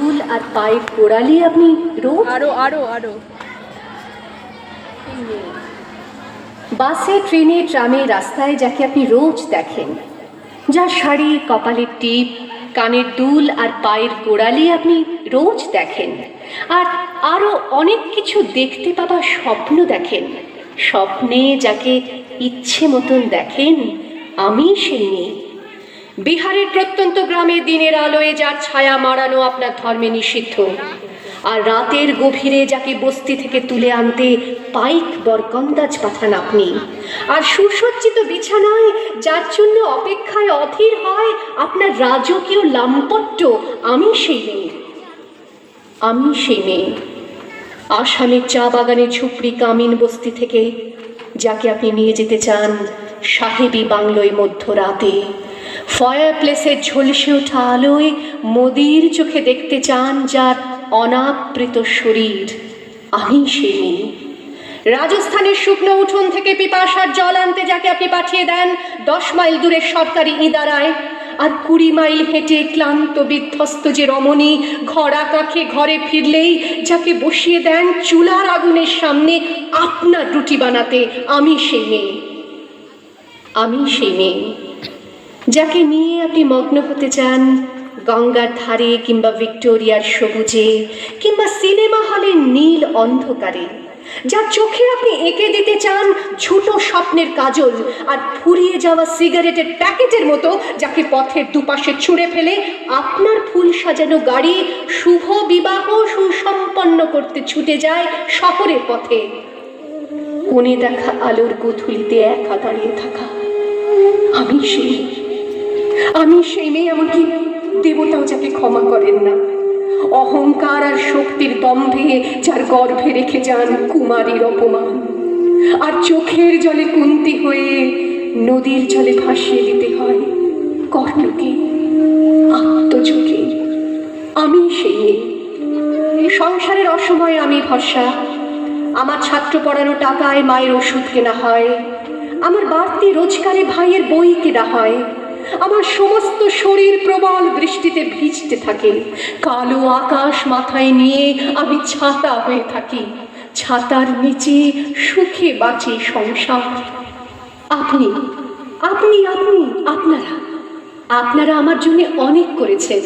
ফুল আর পায়ের গোড়ালি আপনি রোজ আরো আরো আরো বাসে, ট্রেনে, ট্রামে, রাস্তায় যাকে আপনি রোজ দেখেন, যার শাড়ি, কপালের টিপ, কানের দুল আর পায়ের গোড়ালি আপনি রোজ দেখেন, আর আরো অনেক কিছু দেখতে পাবার স্বপ্ন দেখেন, স্বপ্নে যাকে ইচ্ছে মতন দেখেন, আমি সেই মেয়ে। বিহারের প্রত্যন্ত গ্রামে দিনের আলোয় যার ছায়া মারানো আপনার ধর্মে নিষিদ্ধ, আর রাতের গভীরে যাকে বস্তি থেকে তুলে আনতে পাইক বরকন্দাজ পাঠান আপনি, আর সুসজ্জিত বিছানায় যার জন্য অপেক্ষায় অধীর হয় আপনার রাজকীয় লাম্পট্য, আমি সেই মেয়ে। আমি সেই মেয়ে। আসামের চা বাগানের ঝুপড়ি কামিন বস্তি থেকে যাকে আপনি নিয়ে যেতে চান সাহেবী বাংলোয় মধ্যরাতে, ফায়ার প্লেসের ঝলসে ওঠা আলোয় মোদির চোখে দেখতে চান যার অনাবৃত শরীর, আমি সেই মেয়ে। রাজস্থানের শুকনো উঠোন থেকে পিপাসার জল আনতে যাকে আপনি পাঠিয়ে দেন 10 মাইল দূরের সরকারি ইদারায়, আর 20 মাইল হেঁটে ক্লান্ত বিধ্বস্ত যে রমণী ঘরা কাখে ঘরে ফিরলেই যাকে বসিয়ে দেন চুলার আগুনের সামনে আপনার রুটি বানাতে, আমি সেই মেয়ে। আমি সেই মেয়ে যাকে নিয়ে আপনি মগ্ন হতে চান গঙ্গার ধারে, কিংবা ভিক্টোরিয়ার সবুজে, কিংবা সিনেমা হলের নীল অন্ধকারে, যার চোখে আপনি এঁকে দিতে চান ছোট স্বপ্নের কাজল, আর ফুরিয়ে যাওয়া সিগারেটের প্যাকেটের মতো যাকে পথের দুপাশে ছুঁড়ে ফেলে আপনার ফুল সাজানো গাড়ি শুভ বিবাহ সুসম্পন্ন করতে ছুটে যায় শহরের পথে। কোণে দেখা আলোর গোধূলিতে একা দাঁড়িয়ে থাকা, আমি সেই। আমি সেই মেয়ে, এমনকি দেবতাও যাকে ক্ষমা করেন না, অহংকার আর শক্তির দম্ভে যার গর্ভে রেখে যান কুমারীর অপমান, আর চোখের জলে কুন্তি হয়ে নদীর জলে ভাসিয়ে দিতে হয় কর্ণকে আত্মযোগে। আমি সেই মেয়ে। সংসারের অসময়ে আমি ভরসা, আমার ছাত্র পড়ানো টাকায় মায়ের ওষুধ কেনা হয়, আমার বাড়তি রোজগারে ভাইয়ের বই কেনা হয়, আমার সমস্ত শরীর প্রবল বৃষ্টিতে ভিজতে থাকে, কালো আকাশ মাথায় নিয়ে আমি ছাতা হয়ে থাকি, ছাতার নিচে সুখে বাঁচি সংসার। আপনি আপনি আপনি আপনারা আপনারা আমার জন্য অনেক করেছেন।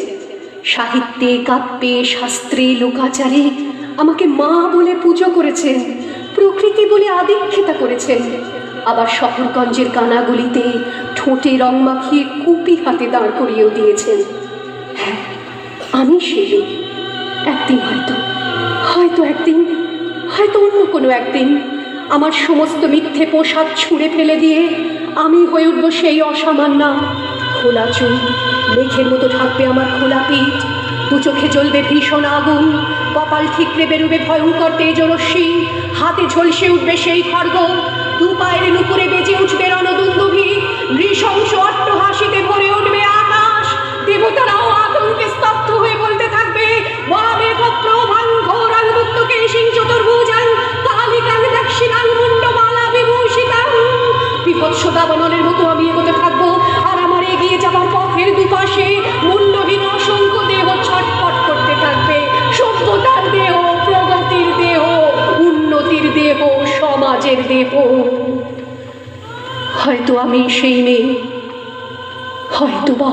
সাহিত্যে, কাব্যে, শাস্ত্রে, লোকাচারে আমাকে মা বলে পুজো করেছেন, প্রকৃতি বলে আদিক্ষেতা করেছেন, আবার শহরগঞ্জের কানাগুলিতে ঠোঁটে রং মাখিয়ে কুপি হাতে দাঁড় করিয়েও দিয়েছেন। হ্যাঁ, আমি সেই। একদিন হয়তো অন্য কোনো একদিন আমার সমস্ত মিথ্যে পোশাক ছুঁড়ে ফেলে দিয়ে আমি হয়ে উঠব সেই অসামান্য। খোলা চুল, মেঘের মতো ঢাকবে আমার খোলা পিঠ, দু চোখে জ্বলবে ভীষণ আগুন, কপাল ঠিকরে বেরোবে ভয়ঙ্কর তেজরশ্মি, হাতে ঝলসে উঠবে সেই খড়গ, দু পায়ের নুপুরে বেজে উঠবে রণদুন্দুভি, নৃশংস অট্টহাসিতে ভরে উঠবে আকাশ, দেবতারাও আতঙ্কে স্তব্ধ হয়ে বলতে থাকবে বিভৎস দাবানলের মতো আমি এগোতে থাকবো, আর আমার এগিয়ে যাবার পথের দুপাশে মূল্যহীন অসংখ্য দেহ ছটফট করতে থাকবে। সভ্যতার দেহ, প্রগতির দেহ, উন্নতির দেহ, সমাজের দেহ। হয়তো আমি সেই মেয়ে, হয়তোবা